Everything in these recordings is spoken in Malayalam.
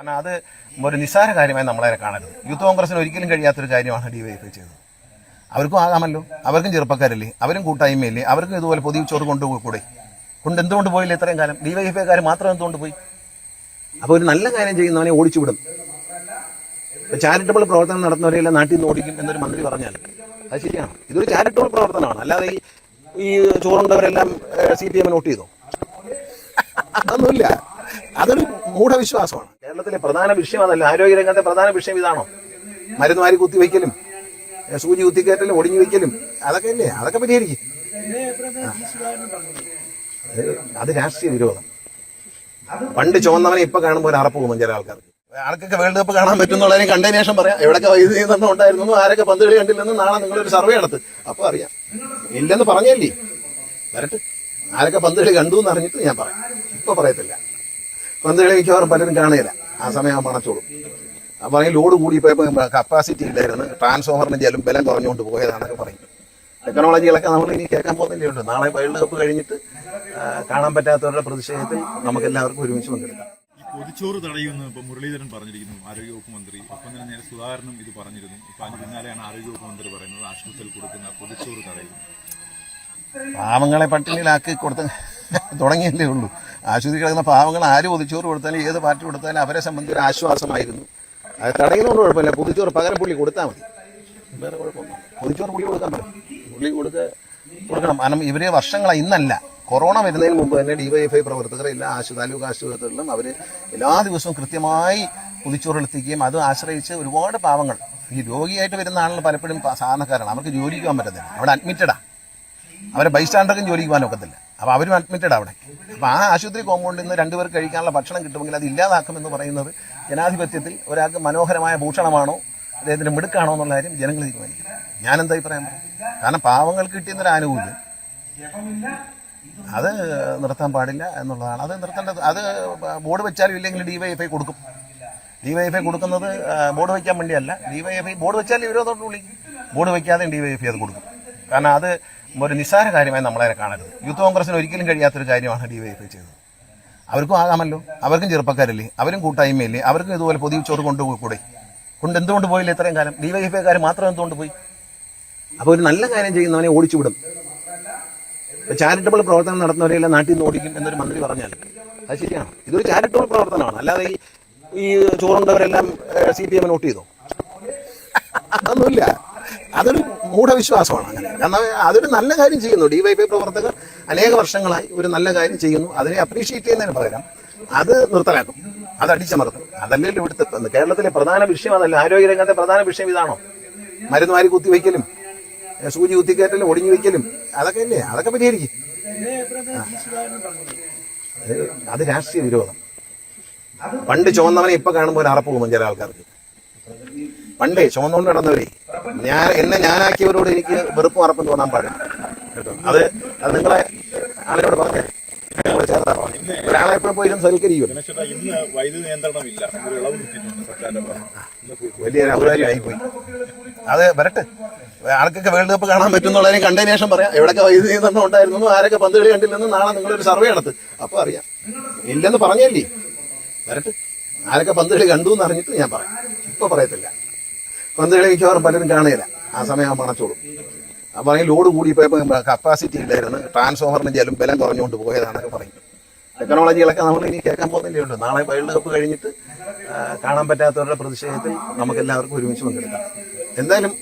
കാരണം അത് ഒരു നിസ്സാര കാര്യമായി നമ്മളെ കാണരുത്. യൂത്ത് കോൺഗ്രസിന് ഒരിക്കലും കഴിയാത്തൊരു കാര്യമാണ് ഡിവൈഎഫ്ഐ ചെയ്തത്. അവർക്കും ആകാമല്ലോ, അവർക്കും ചെറുപ്പക്കാരല്ലേ, അവരും കൂട്ടായ്മയല്ലേ, അവർക്കും ഇതുപോലെ പൊതിച്ചോറ് കൊണ്ടുപോയി എന്തുകൊണ്ട് പോയില്ല ഇത്രയും കാലം? ഡിവൈഎഫ്ഐക്കാർ മാത്രം എന്തുകൊണ്ട് പോയി? അപ്പോൾ ഒരു നല്ല കാര്യം ചെയ്യുന്നവനെ ഓടിച്ചുവിടും. ചാരിറ്റബിൾ പ്രവർത്തനം നടത്തുന്നവരെല്ലാം നാട്ടിൽ നിന്ന് ഓടിക്കും എന്നൊരു മന്ത്രി പറഞ്ഞാൽ അത് ശരിയാണ്. ഇതൊരു ചാരിറ്റബിൾ പ്രവർത്തനമാണ്, അല്ലാതെ ഈ ചോറുണ്ടവരെല്ലാം CPM വോട്ട് ചെയ്തോ? അതൊന്നുമില്ല. അതൊരു മൂഢവിശ്വാസമാണ്. കേരളത്തിലെ പ്രധാന വിഷയം അതല്ല. ആരോഗ്യരംഗത്തെ പ്രധാന വിഷയം ഇതാണോ? മരുന്നുമാരി കുത്തിവെക്കലും സൂചി കുത്തിക്കയറ്റലും ഒടിഞ്ഞു വെക്കലും അതൊക്കെ അല്ലേ? അതൊക്കെ പരിഹരിക്കും. അത് രാഷ്ട്രീയ വിരോധം. പണ്ട് ചുവന്നവനെ ഇപ്പൊ കാണുമ്പോൾ ഒരു അറപ്പ് പോകും ചില ആൾക്കാർക്ക്. ആൾക്കൊക്കെ വേൾഡ് കപ്പ് കാണാൻ പറ്റുന്നുള്ളതിനെ കണ്ടതിന് ശേഷം പറയാം എവിടെയൊക്കെ വൈദ്യുതി നിയന്ത്രണം ഉണ്ടായിരുന്നു, ആരൊക്കെ പന്ത് കളി കണ്ടില്ലെന്ന് നാളെ നിങ്ങളൊരു സർവേ നടത്ത്, അപ്പൊ അറിയാം. ഇല്ലെന്ന് പറഞ്ഞല്ലേ, വരട്ടെ. ആരൊക്കെ പന്ത് കളി കണ്ടു എന്ന് അറിഞ്ഞിട്ട് ഞാൻ പറയാം. ഇപ്പൊ പറയത്തില്ല. പന്ത് കളി മിക്കവാറും പലരും കാണുകയില്ല. ആ സമയം ആ പണച്ചോളും. അപ്പൊ പറയും ലോഡ് കൂടിപ്പോയപ്പോ കപ്പാസിറ്റി ഇല്ലായിരുന്നു, ട്രാൻസ്ഫോമറിന് ജലം ബലം കുറഞ്ഞുകൊണ്ട് പോയതാണെന്നൊക്കെ പറയും. ടെക്നോളജികളൊക്കെ നമ്മൾ ഇനി കേൾക്കാൻ പോകുന്നതല്ലേ ഉണ്ട്. നാളെ വേൾഡ് കപ്പ് കഴിഞ്ഞിട്ട് കാണാൻ പറ്റാത്തവരുടെ പ്രതിഷേധത്തിൽ നമുക്ക് എല്ലാവർക്കും ഒരുമിച്ച് പങ്കെടുക്കാം. പൊതിച്ചോറ് തടയുമെന്ന് ഇപ്പൊ മുരളീധരൻ പറഞ്ഞിരിക്കുന്നു, ആരോഗ്യവകുപ്പ് മന്ത്രി. ഒപ്പം തന്നെ നേരെ സുധാകരനും ഇത് പറഞ്ഞിരുന്നു. ഇപ്പൊ അതിന് പിന്നാലെയാണ് ആരോഗ്യവകുപ്പ് മന്ത്രി പറയുന്നത് ആശുപത്രിയിൽ കൊടുക്കുന്ന പൊതിച്ചോറ് തടയുന്നു. പാവങ്ങളെ പട്ടിണിയിലാക്കി തുടങ്ങിയല്ലേ ഉള്ളൂ. ആശുപത്രി കിടക്കുന്ന പാവങ്ങൾ ആര് പൊതിച്ചോറ് കൊടുത്താലും ഏത് പാർട്ടി കൊടുത്താലും അവരെ സംബന്ധിച്ച് ഒരു ആശ്വാസമായിരുന്നു. അത് തടയുന്നതുകൊണ്ട് കുഴപ്പമില്ല. പൊതിച്ചോറ് പകരം പുള്ളി കൊടുത്താൽ മതി, വേറെ കുഴപ്പമൊന്നും. പൊതിച്ചോറ് പുള്ളി കൊടുക്കാൻ പറയും, പുള്ളി കൊടുക്കണം. കാരണം ഇവര് വർഷങ്ങളായി, ഇന്നല്ല, കൊറോണ വരുന്നതിന് മുമ്പ് തന്നെ ഡിവൈഎഫ്ഐ പ്രവർത്തകർ എല്ലാ താലൂക്ക് ആശുപത്രികളിലും അവർ എല്ലാ ദിവസവും കൃത്യമായി പൊതിച്ചോറെത്തിക്കുകയും അത് ആശ്രയിച്ച് ഒരുപാട് പാവങ്ങൾ, ഈ രോഗിയായിട്ട് വരുന്ന ആളുകൾ പലപ്പോഴും സാധാരണക്കാരാണ്. അവർക്ക് ജോലിക്ക് പോകാൻ പറ്റത്തില്ല, അവിടെ അഡ്മിറ്റഡാ. അവരെ ബൈസ്റ്റാൻഡർക്കും ജോലിക്ക് പോകാൻ ഒക്കത്തില്ല. അപ്പോൾ അവരും അഡ്മിറ്റഡ് അവിടെ. അപ്പോൾ ആ ആശുപത്രി കോമ്പൗണ്ടിൽ നിന്ന് രണ്ടുപേർക്ക് കഴിക്കാനുള്ള ഭക്ഷണം കിട്ടുമെങ്കിൽ അത് ഇല്ലാതാക്കുമെന്ന് പറയുന്നത് ജനാധിപത്യത്തിൽ ഒരാൾക്ക് മനോഹരമായ ഭൂഷണമാണോ അദ്ദേഹത്തിന്റെ മിടുക്കാണോ എന്നുള്ള കാര്യം ജനങ്ങൾ തീരുമാനിക്കും. ഞാനെന്താ പറയാൻ പറയും? കാരണം പാവങ്ങൾക്ക് കിട്ടിയെന്നൊരു ആനുകൂല്യം അത് നിർത്താൻ പാടില്ല എന്നുള്ളതാണ്. അത് നിർത്തേണ്ടത്. അത് ബോർഡ് വെച്ചാലും ഇല്ലെങ്കിൽ ഡിവൈഎഫ്ഐ കൊടുക്കും. ഡിവൈഎഫ്ഐ കൊടുക്കുന്നത് ബോർഡ് വയ്ക്കാൻ വേണ്ടിയല്ല. ഡിവൈഎഫ്ഐ ബോർഡ് വെച്ചാൽ വിരോധത്തോട് വിളിക്കും, ബോർഡ് വയ്ക്കാതെ ഡിവൈഎഫ്ഐ അത് കൊടുക്കും. കാരണം അത് ഒരു നിസ്സാര കാര്യമായി നമ്മളെ കാണരുത്. യൂത്ത് കോൺഗ്രസിന് ഒരിക്കലും കഴിയാത്തൊരു കാര്യമാണ് ഡിവൈഎഫ്ഐ ചെയ്തത്. അവർക്കും ആകാമല്ലോ, അവർക്കും ചെറുപ്പക്കാരല്ലേ, അവരും കൂട്ടായ്മയല്ലേ, അവർക്കും ഇതുപോലെ പൊതിച്ചോറ് കൊണ്ടുപോയി എന്തുകൊണ്ട് പോയില്ല ഇത്രയും കാലം? ഡിവൈഎഫ്ഐക്കാർ മാത്രം എന്തുകൊണ്ട് പോയി? അപ്പോൾ ഒരു നല്ല കാര്യം ചെയ്യുന്നവനെ ഓടിച്ചുവിടും. ചാരിറ്റബിൾ പ്രവർത്തനം നടത്തുന്നവരെല്ലാം നാട്ടിൽ നിന്ന് ഓടിക്കും എന്നൊരു മന്ത്രി പറഞ്ഞാൽ അത് ശരിയാണ്. ഇതൊരു ചാരിറ്റബിൾ പ്രവർത്തനമാണ്, അല്ലാതെ ഈ ചോറുണ്ടവരെല്ലാം CPM വോട്ട് ചെയ്തോ? അതൊന്നുമില്ല. അതൊരു മൂഢവിശ്വാസമാണ്. അങ്ങനെ കാരണം അതൊരു നല്ല കാര്യം ചെയ്യുന്നു. ഡിവൈഎഫ്ഐ പ്രവർത്തകർ അനേക വർഷങ്ങളായി ഒരു നല്ല കാര്യം ചെയ്യുന്നു. അതിനെ അപ്രീഷിയേറ്റ് ചെയ്യുന്നതിന് പകരം അത് നിർത്തലാക്കും, അത് അടിച്ചമർത്തും. അതല്ലേ ഇവിടുത്തെ കേരളത്തിലെ പ്രധാന വിഷയം അതല്ല. ആരോഗ്യരംഗത്തെ പ്രധാന വിഷയം ഇതാണോ? മരുന്നുമാരി കുത്തിവെക്കലും സൂചി കുത്തിക്കയറ്റലും ഒടിഞ്ഞു വെക്കലും അതൊക്കെ അല്ലേ? അതൊക്കെ പരിഹരിക്കും. അത് രാഷ്ട്രീയ വിരോധം. പണ്ട് ചുവന്നവനെ ഇപ്പൊ കാണുമ്പോൾ ഒരു അറപ്പ് പോകും ചില ആൾക്കാർക്ക്. പണ്ടേ ചുമന്നുകൊണ്ട് നടന്നവരെ ഞാനാക്കിയവരോട് എനിക്ക് വെറുപ്പും അറപ്പും തോന്നാൻ പാടില്ല കേട്ടോ. അത് നിങ്ങളെ ആളുകളോട് പറഞ്ഞേ, ഒരാളെ എപ്പോഴും പോയി സൽക്കരിക്കും. വലിയൊരു ഔദാര്യമായിപ്പോയി. അത് വരട്ടെ. ആൾക്കൊക്കെ വേൾഡ് കപ്പ് കാണാൻ പറ്റുന്നുള്ളതിനെ കണ്ടതിന് ശേഷം പറയാം എവിടെയൊക്കെ വൈദ്യുതി നിയന്ത്രണം ഉണ്ടായിരുന്നു, ആരൊക്കെ പന്ത് കളി കണ്ടില്ലെന്ന് നാളെ നിങ്ങളൊരു സർവേ നടത്ത്, അപ്പൊ അറിയാം. ഇല്ലെന്ന് പറഞ്ഞല്ലേ, വരട്ടെ. ആരൊക്കെ പന്ത് കളി കണ്ടു എന്ന് അറിഞ്ഞിട്ട് ഞാൻ പറയാം. ഇപ്പൊ പറയത്തില്ല. പന്ത് കളി മിക്കവാറും പലരും കാണുകയില്ല. ആ സമയം പണച്ചോളും. അപ്പൊ പറയും ലോഡ് കൂടിപ്പോയപ്പോ കപ്പാസിറ്റി ഇല്ലായിരുന്നു, ട്രാൻസ്ഫോമറിന് ജലം ബലം കുറഞ്ഞുകൊണ്ട് പോയതാണെന്നൊക്കെ പറയും. ടെക്നോളജികളൊക്കെ നമ്മൾ ഇനി കേൾക്കാൻ പോകുന്നതല്ലേ ഉണ്ട്. നാളെ വേൾഡ് കപ്പ് കഴിഞ്ഞിട്ട് കാണാൻ പറ്റാത്തവരുടെ പ്രതിഷേധത്തിൽ നമുക്ക് എല്ലാവർക്കും ഒരുമിച്ച് പങ്കെടുക്കാം. എന്തായാലും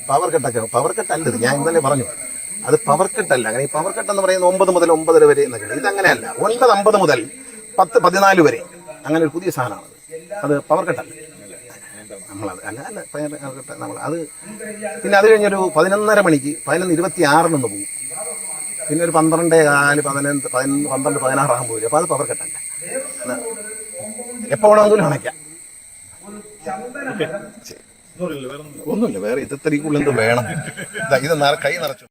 പവർ കട്ടല്ലത്. ഞാൻ ഇന്നലെ പറഞ്ഞു, അത് പവർ കട്ടല്ല. അങ്ങനെ ഈ പവർ കട്ട് എന്ന് പറയുന്നത് 9 മുതൽ 9:30 വരെ എന്നൊക്കെ. ഇതങ്ങനെയല്ല. 9:50 മുതൽ 10:14 വരെ അങ്ങനെ ഒരു പുതിയ സാധനമാണ്. അത് പവർ കട്ടല്ല. നമ്മളത് അല്ല നമ്മൾ അത് പിന്നെ അത് കഴിഞ്ഞൊരു 11:30 മണിക്ക് 11:26 പോകും. പിന്നെ ഒരു 12:4, 12, 16 ആകുമ്പോൾ വരും. അപ്പൊ അത് പവർ കട്ടല്ല. എപ്പോ വേണമെങ്കിലും അണയ്ക്കാം. ഒന്നുമില്ല, വേറെ ഇത് 3 വേണം. ഇത് കൈ നിറച്ചു.